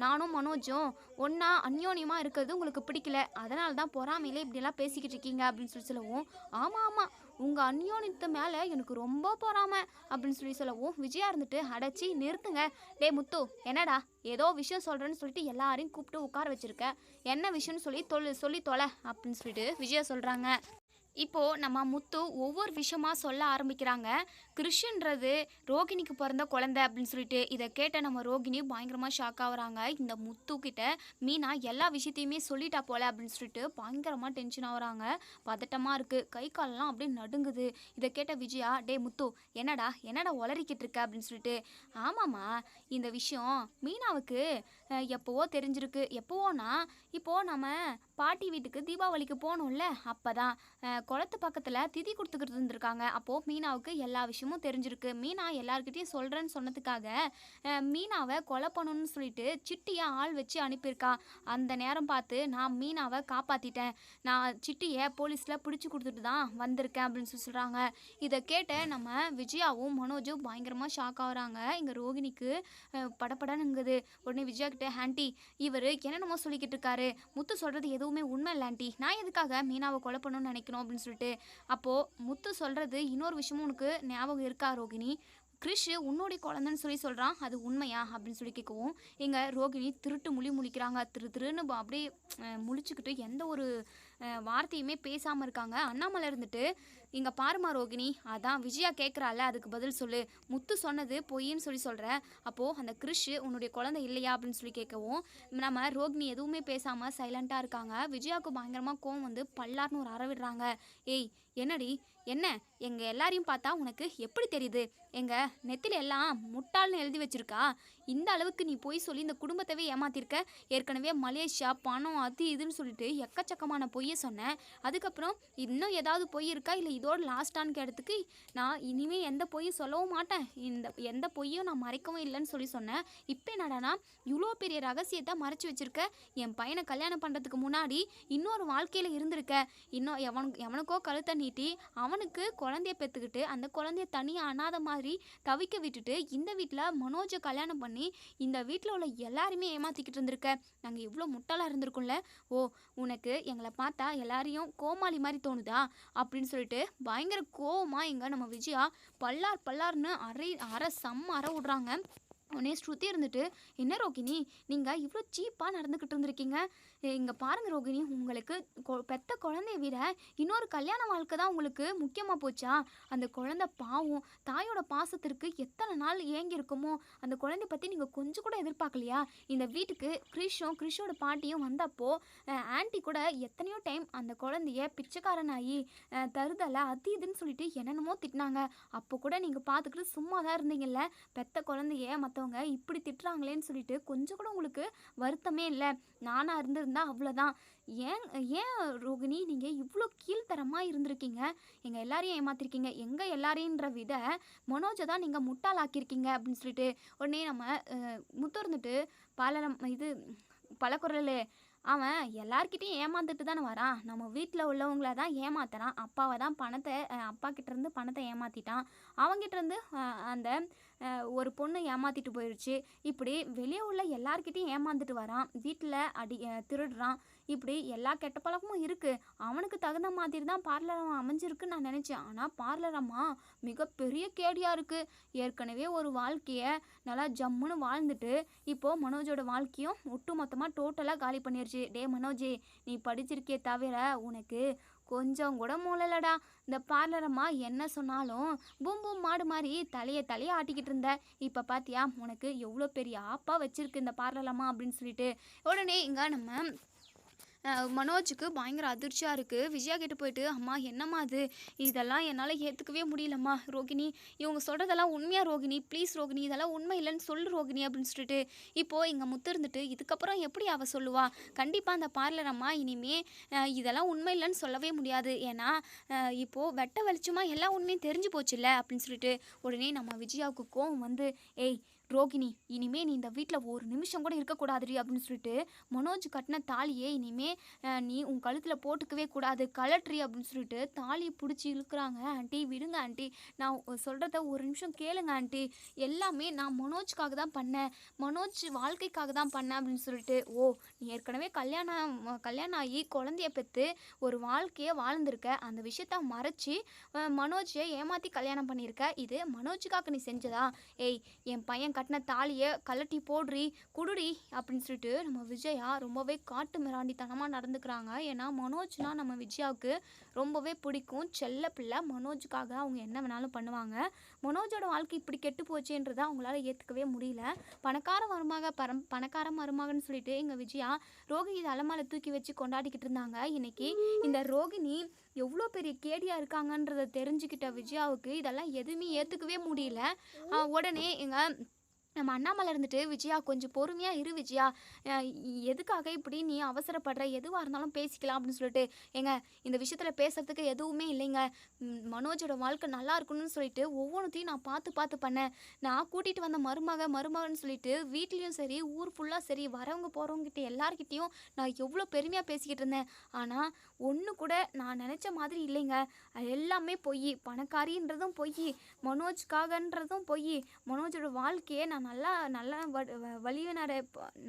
நானும் மனோஜும் ஒன்றா அந்யோன்யமாக இருக்கிறது உங்களுக்கு பிடிக்கல, அதனால தான் பொறாமையிலே இப்படியெல்லாம் பேசிக்கிட்டு இருக்கீங்க அப்படின்னு சொல்லவும், ஆமாம் உங்கள் அந்யோன்யத்து மேலே எனக்கு ரொம்ப பொறாமை அப்படின்னு சொல்லவும், விஜயா இருந்துட்டு, அடைச்சி நிறுத்துங்க. டே முத்து, என்னடா ஏதோ விஷயம் சொல்கிறேன்னு சொல்லிட்டு எல்லாரையும் கூப்பிட்டு உட்கார வச்சுருக்க, என்ன விஷயம்னு சொல்லி தொலை அப்படின்னு சொல்லிட்டு விஜயா சொல்கிறாங்க. இப்போது நம்ம முத்து ஒவ்வொரு விஷயமா சொல்ல ஆரம்பிக்கிறாங்க. கிருஷ்ன்றது ரோகிணிக்கு பிறந்த குழந்தை அப்படின்னு சொல்லிட்டு. இதை கேட்ட நம்ம ரோகிணி பயங்கரமாக ஷாக் ஆகுறாங்க. இந்த முத்து கிட்ட மீனா எல்லா விஷயத்தையுமே சொல்லிட்டா போல அப்படின்னு சொல்லிட்டு பயங்கரமாக டென்ஷன் ஆகுறாங்க. பதட்டமாக இருக்குது, கை காலெல்லாம் அப்படியே நடுங்குது. இதை கேட்ட விஜயா, டே முத்து, என்னடா உளறிக்கிட்டு இருக்க அப்படின்னு சொல்லிட்டு. ஆமாம்மா, இந்த விஷயம் மீனாவுக்கு எப்போவோ தெரிஞ்சிருக்கு. எப்போவோனா இப்போது நம்ம பாட்டி வீட்டுக்கு தீபாவளிக்கு போகணும்ல, அப்போ தான் குளத்து பக்கத்தில் திதி கொடுத்துக்கிட்டு இருந்திருக்காங்க. அப்போது மீனாவுக்கு எல்லா விஷயமும் தெரிஞ்சிருக்கு. மீனா எல்லாருக்கிட்டையும் சொல்கிறேன்னு சொன்னதுக்காக மீனாவை கொலை பண்ணணும்னு சொல்லிட்டு சிட்டியை ஆள் வச்சு அனுப்பியிருக்கா. அந்த நேரம் பார்த்து நான் மீனாவை காப்பாற்றிட்டேன். நான் சிட்டியை போலீஸில் பிடிச்சி கொடுத்துட்டு தான் வந்திருக்கேன் அப்படின்னு சொல்கிறாங்க. இதை கேட்ட நம்ம விஜயாவும் மனோஜும் பயங்கரமாக ஷாக் ஆகுறாங்க. இங்கே ரோகிணிக்கு படப்படனுங்குது. உடனே விஜயா கிட்ட, ஆண்டி இவர் என்னென்னமோ சொல்லிக்கிட்டு இருக்காரு, முத்து சொல்கிறது எதுவுமே உண்மை இல்லை ஆண்டி, நான் எதுக்காக மீனாவை கொலை பண்ணணும்னு நினைக்கணும் அப்படின்னு சொல்லிட்டு. அப்போது முத்து சொல்கிறது இன்னொரு விஷயமும் உனக்கு ஞாபகம் இருக்கா ரோகிணி? கிறிஷ் உன்னுடைய குழந்தைன்னு சொல்கிறான், அது உண்மையா அப்படின்னு சொல்லி கேட்கவும், எங்கள் ரோகிணி திருட்டு முழிக்கிறாங்க. திருன்னு அப்படியே முழிச்சுக்கிட்டு எந்த ஒரு வார்த்தையுமே பேசாமல் இருக்காங்க. அண்ணாமலை இருந்துட்டு, இங்கே பாருமா ரோகிணி, அதான் விஜயா கேட்குறாள், அதுக்கு பதில் சொல்லு. முத்து சொன்னது பொய்ன்னு சொல்கிற. அப்போது அந்த கிறிஷ் உன்னுடைய குழந்தை இல்லையா அப்படின்னு சொல்லி கேட்கவும் நம்ம ரோகிணி எதுவுமே பேசாமல் சைலண்ட்டாக இருக்காங்க. விஜயாவுக்கு பயங்கரமாக கோவம் வந்து பல்லார்னு ஒரு அற விடுறாங்க. ஏய் என்னடி, என்ன எங்கள் எல்லாரையும் பார்த்தா உனக்கு எப்படி தெரியுது? எங்கள் நெத்தில எல்லாம் முட்டாள்னு எழுதி வச்சிருக்கா? இந்த அளவுக்கு நீ போய் சொல்லி இந்த குடும்பத்தவே ஏமாத்திருக்க. ஏற்கனவே மலேசியா பணம் அது இதுன்னு சொல்லிட்டு எக்கச்சக்கமான பொய்யை சொன்னேன். அதுக்கப்புறம் இன்னும் ஏதாவது பொய் இருக்கா, இல்லை இதோட லாஸ்டான்னு கேட்டதுக்கு நான் இனிமேல் எந்த பொய்யும் சொல்லவும் மாட்டேன், எந்த பொய்யும் நான் மறைக்கவும் இல்லைன்னு சொல்லி சொன்னேன். இப்போ என்னடானா இவ்வளோ பெரிய ரகசியத்தை மறைச்சி வச்சிருக்க. என் பையனை கல்யாணம் பண்ணுறதுக்கு முன்னாடி இன்னொரு வாழ்க்கையில் இருந்திருக்க. இன்னும் எவனுக்கோ கழுத்தை நீட்டி அவனுக்கு குழந்தைய பெற்றுக்கிட்டு அந்த குழந்தைய தனியாக அனாத மாதிரி தவிக்க விட்டுட்டு இந்த வீட்டில் மனோஜை கல்யாணம் பண்ணி இந்த வீட்டில் உள்ள எல்லாருமே ஏமாற்றிக்கிட்டு இருந்திருக்க. நாங்கள் எவ்வளோ முட்டாளாக இருந்திருக்கும்ல. ஓ, உனக்கு எங்களை பார்த்தா எல்லாரையும் கோமாளி மாதிரி தோணுதா அப்படின்னு சொல்லிட்டு பயங்கர கோவமாக இங்கே நம்ம விஜயா பல்லார்னு அரை செம்ம அற விட்றாங்க. உடனே ஸ்ருதி இருந்துட்டு, என்ன ரோகிணி நீங்கள் இவ்வளோ சீப்பாக நடந்துக்கிட்டு இருந்திருக்கீங்க? இங்கே பாருங்கள் ரோகிணி, உங்களுக்கு பெத்த குழந்தைய விட இன்னொரு கல்யாண வாழ்க்கை தான் உங்களுக்கு முக்கியமாக போச்சா? அந்த குழந்தை பாவம் தாயோட பாசத்திற்கு எத்தனை நாள் ஏங்கி இருக்குமோ அந்த குழந்தைய பற்றி நீங்கள் கொஞ்சம் கூட எதிர்பார்க்கலையா? இந்த வீட்டுக்கு கிறிஷோட பாட்டியும் வந்தப்போ ஆன்ட்டி கூட எத்தனையோ டைம் அந்த குழந்தைய பிச்சைக்காரனாகி தருதலை அது இதுன்னு சொல்லிட்டு என்னென்னமோ திட்டினாங்க. அப்போ கூட நீங்கள் பார்த்துக்கிட்டு சும்மா தான் இருந்தீங்கல்ல. பெத்த குழந்தைய மற்றவங்க இப்படி திட்டுறாங்களேன்னு சொல்லிட்டு கொஞ்சம் கூட உங்களுக்கு வருத்தமே இல்லை. நானாக இருந்திருந்தா அவ்வளோதான். ஏன் ரோகிணி நீங்கள் இவ்வளோ கீழ்த்தரமாக இருந்திருக்கீங்க? எங்கள் எல்லாரையும் ஏமாத்திருக்கீங்க. எங்கள் எல்லாரையுன்ற விட மனோஜை தான் நீங்கள் முட்டாளாக்கியிருக்கீங்க அப்படின்னு சொல்லிட்டு உடனே நம்ம முத்து இருந்துட்டு பலக்குரல், அவன் எல்லார்கிட்டையும் ஏமாந்துட்டு தானே வரான். நம்ம வீட்டில் உள்ளவங்கள தான் ஏமாத்துறான். அப்பாவை தான் அப்பா கிட்டேருந்து பணத்தை ஏமாற்றிட்டான். அவங்கிட்டேருந்து அந்த ஒரு பொண்ணு ஏமாற்றிட்டு போயிடுச்சு. இப்படி வெளியே உள்ள எல்லார்கிட்டையும் ஏமாந்துட்டு வரான். வீட்டில் திருடுறான். இப்படி எல்லா கெட்ட பழக்கமும் இருக்குது. அவனுக்கு தகுந்த மாதிரி தான் பார்லர் அம்மா அமைஞ்சிருக்குன்னு நான் நினச்சேன். ஆனால் பார்லர் அம்மா மிகப்பெரிய கேடியாக இருக்குது. ஏற்கனவே ஒரு வாழ்க்கையை நல்லா ஜம்முன்னு வாழ்ந்துட்டு இப்போது மனோஜோட வாழ்க்கையும் ஒட்டு மொத்தமாக டோட்டலாக காலி பண்ணிருச்சு. டே மனோஜே, நீ படிச்சிருக்கே தவிர உனக்கு கொஞ்சம் கூட மூளலடா. இந்த பார்லரம்மா என்ன சொன்னாலும் பூம் பூம் மாடு மாதிரி தலையை ஆட்டிக்கிட்டு இருந்த. இப்போ பார்த்தியா உனக்கு எவ்வளோ பெரிய ஆப்பா வச்சிருக்கு இந்த பார்லரம்மா அப்படின்னு சொல்லிட்டு உடனே இங்கே நம்ம மனோஜுக்கு பயங்கர அதிர்ச்சியாக இருக்குது. விஜயா கிட்ட போயிட்டு, அம்மா என்னம்மா அது, இதெல்லாம் என்னால் ஏற்றுக்கவே முடியலம்மா ரோகிணி, இவங்க சொல்கிறதெல்லாம் உண்மையா ரோகிணி, ப்ளீஸ் ரோகிணி, இதெல்லாம் உண்மை இல்லைன்னு சொல்லு ரோகிணி அப்படின்னு சொல்லிட்டு இப்போது இங்கே முத்து இருந்துட்டு, இதுக்கப்புறம் எப்படி அவள் சொல்லுவா? கண்டிப்பாக அந்த பார்லர் அம்மா இனிமே இதெல்லாம் உண்மை இல்லைன்னு சொல்லவே முடியாது. ஏன்னா இப்போது வெட்ட வெளிச்சமாக எல்லா உண்மையும் தெரிஞ்சு போச்சுல்ல அப்படின்னு சொல்லிட்டு உடனே நம்ம விஜயாவுக்கு கோவம் வந்து, ஏய் ரோகிணி, இனிமே நீ இந்த வீட்டில் ஒரு நிமிஷம் கூட இருக்கக்கூடாதுடி அப்படின்னு சொல்லிட்டு மனோஜ் கட்டின தாலியே இனிமே நீ உன் கழுத்தில் போட்டுக்கவே கூடாது, கலட்ரி அப்படின்னு சொல்லிட்டு தாலியை பிடிச்சி இழுக்கிறாங்க. ஆண்டி விடுங்க ஆண்டி, நான் சொல்கிறத ஒரு நிமிஷம் கேளுங்க ஆண்டி, எல்லாமே நான் மனோஜ்க்காக தான் பண்ணேன், மனோஜ் வாழ்க்கைக்காக தான் பண்ணேன் அப்படின்னு சொல்லிட்டு. ஓ, நீ ஏற்கனவே கல்யாணம் ஆகி குழந்தைய பெற்று ஒரு வாழ்க்கையை வாழ்ந்திருக்க. அந்த விஷயத்த மறைச்சி மனோஜை ஏமாற்றி கல்யாணம் பண்ணியிருக்க. இது மனோஜுக்காக நீ செஞ்சதா? ஏய், என் பையன் கட்டின தாலியை கலட்டி போடுறி குடுடி அப்படின்னு சொல்லிட்டு நம்ம விஜயா ரொம்பவே காட்டு மிராண்டித்தனமாக நடந்துக்கிறாங்க. ஏன்னா மனோஜ்னா நம்ம விஜயாவுக்கு ரொம்பவே பிடிக்கும். செல்ல பிள்ளை. மனோஜுக்காக அவங்க என்ன வேணாலும் பண்ணுவாங்க. மனோஜோட வாழ்க்கை இப்படி கெட்டு போச்சுன்றதை அவங்களால ஏற்றுக்கவே முடியல. பணக்கார மருமகன்னு சொல்லிட்டு எங்கள் விஜயா ரோகிணி தலைமையில தூக்கி வச்சு கொண்டாடிக்கிட்டு இருந்தாங்க. இன்னைக்கு இந்த ரோகிணி எவ்வளோ பெரிய கேடியாக இருக்காங்கன்றதை தெரிஞ்சுக்கிட்ட விஜயாவுக்கு இதெல்லாம் எதுவுமே ஏற்றுக்கவே முடியல. உடனே நம்ம அண்ணாமலை இருந்துட்டு, விஜயா கொஞ்சம் பொறுமையாக இரு விஜயா, எதுக்காக இப்படி நீ அவசரப்படுற, எதுவாக இருந்தாலும் பேசிக்கலாம் அப்படின்னு சொல்லிட்டு. இந்த விஷயத்தில் பேசுறதுக்கு எதுவுமே இல்லைங்க. மனோஜோட வாழ்க்கை நல்லா இருக்கணும்னு சொல்லிட்டு ஒவ்வொன்றுத்தையும் நான் பார்த்து பண்ணேன். நான் கூட்டிகிட்டு வந்த மருமகன்னு சொல்லிட்டு வீட்லேயும் சரி ஊர் ஃபுல்லாக சரி வரவங்க போகிறவங்ககிட்ட எல்லார்கிட்டையும் நான் எவ்வளோ பெருமையாக பேசிக்கிட்டு இருந்தேன். ஆனால் ஒன்று கூட நான் நினச்ச மாதிரி இல்லைங்க. எல்லாமே பொய். பணக்காரின்றதும் பொய், மனோஜ்காகன்றதும் பொய். மனோஜோட வாழ்க்கையை நான் நல்லா நல்லா வழியை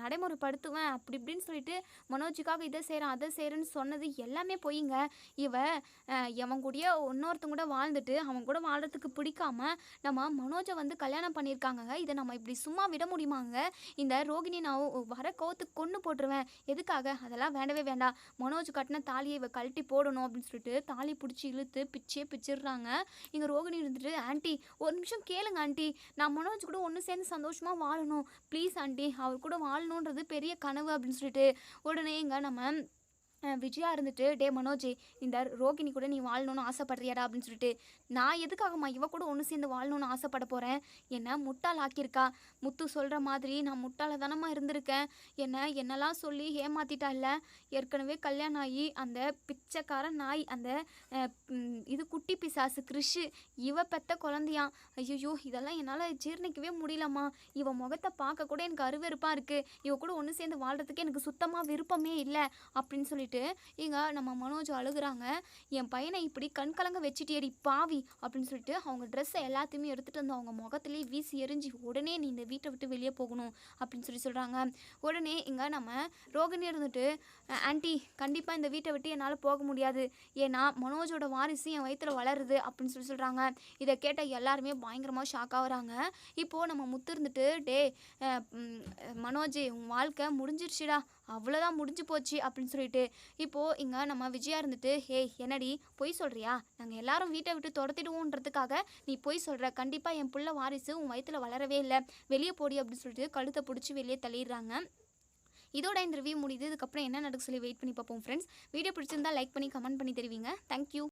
நடைமுறைப்படுத்துவேன் அப்படி இப்படின்னு சொல்லிட்டு மனோஜுக்காக இதை செய்கிறேன் அதை செய்கிறேன்னு சொன்னது எல்லாமே பொய்ங்க. இவ அவன் கூடயே இன்னொருத்தங்க கூட வாழ்ந்துட்டு அவன் கூட வாழ்கிறதுக்கு பிடிக்காம நம்ம மனோஜை வந்து கல்யாணம் பண்ணியிருக்காங்க. இதை நம்ம இப்படி சும்மா விட முடியுமாங்க? இந்த ரோகிணி நான் வர கோவத்துக்கு கொன்று போட்டுருவேன். எதுக்காக? அதெல்லாம் வேண்டவே வேண்டாம். மனோஜ் கட்டின தாலியை இவ கழட்டி போடணும் அப்படின்னு சொல்லிட்டு தாலி பிடிச்சி இழுத்து பிச்சிடுறாங்க. இங்கே ரோகிணி இருந்துட்டு, ஆண்டி ஒரு நிமிஷம் கேளுங்க ஆண்டி, நான் மனோஜ் கூட ஒன்று சேர்ந்து சந்தோஷமாக வாழணும் ப்ளீஸ் ஆண்டி, அவர் கூட வாழணுன்றது பெரிய கனவு அப்படின்னு சொல்லிட்டு உடனே இங்கே நம்ம விஜயா இருந்துட்டு, டே மனோஜ், இந்த ரோகிணி கூட நீ வாழணும்னு ஆசைப்படுறியாடா அப்படின்னு சொல்லிட்டு, நான் எதுக்காகம்மா இவ கூட ஒன்று சேர்ந்து வாழணும்னு ஆசைப்பட போகிறேன்? என்ன முட்டாள் ஆக்கியிருக்கா. முத்து சொல்கிற மாதிரி நான் முட்டாள தானம்மா இருந்திருக்கேன். என்னெல்லாம் சொல்லி ஏமாத்திட்டா இல்லை. ஏற்கனவே கல்யாணம் ஆகி அந்த பிச்சைக்கார நாய், அந்த இது குட்டி பிசாசு கிறிஷு, இவ பெத்த குழந்தையான். ஐயோ, இதெல்லாம் என்னால் ஜீர்ணிக்கவே முடியலம்மா. இவ முகத்தை பார்க்க கூட எனக்கு அருவெருப்பாக இருக்குது. இவ கூட ஒன்று சேர்ந்து வாழ்கிறதுக்கு எனக்கு சுத்தமாக விருப்பமே இல்லை அப்படின்னு சொல்லிட்டு இங்க நம்ம மனோஜ் அழுகுறாங்க. என் பையனை இப்படி கண் கலங்க வச்சுட்டியடி பாவி அப்படின்னு சொல்லிட்டு அவங்க ட்ரெஸ்ஸை எல்லாத்தையுமே எடுத்துகிட்டு வந்து அவங்க முகத்திலே வீசி எரிஞ்சு, உடனே நீ இந்த வீட்டை விட்டு வெளியே போகணும் அப்படின்னு சொல்கிறாங்க. உடனே இங்கே நம்ம ரோகிணி இருந்துட்டு, ஆண்டி கண்டிப்பாக இந்த வீட்டை விட்டு என்னால் போக முடியாது. ஏன்னா மனோஜோட வாரிசு என் வயிற்றுல வளருது அப்படின்னு சொல்கிறாங்க. இதை கேட்ட எல்லாருமே பயங்கரமாக ஷாக் ஆகுறாங்க. இப்போது நம்ம முத்து இருந்துட்டு, டே மனோஜ், உன் வாழ்க்கை முடிஞ்சிருச்சுடா, அவ்வளோதான் முடிஞ்சு போச்சு அப்படின்னு சொல்லிட்டு இப்போது இங்கே நம்ம விஜயா இருந்துட்டு, ஏய் என்னடி பொய் சொல்கிறியா? நாங்கள் எல்லாரும் வீட்டை விட்டு துரத்திடுவோன்றதுக்காக நீ பொய் சொல்கிற. கண்டிப்பாக என் புள்ள வாரிசு உன் வயிற்றுல வளரவே இல்லை, வெளியே போடி அப்படின்னு சொல்லிட்டு கழுத்தை பிடிச்சி வெளியே தள்ளிடுறாங்க. இதோட இந்த ரிவ்யூ முடியுது. இதுக்கப்புறம் என்ன நடக்கு சொல்லி வெயிட் பண்ணி பார்ப்போம் ஃப்ரெண்ட்ஸ். வீடியோ பிடிச்சிருந்தா லைக் பண்ணி கமெண்ட் பண்ணி தெரிவிங்க. தேங்க்யூ.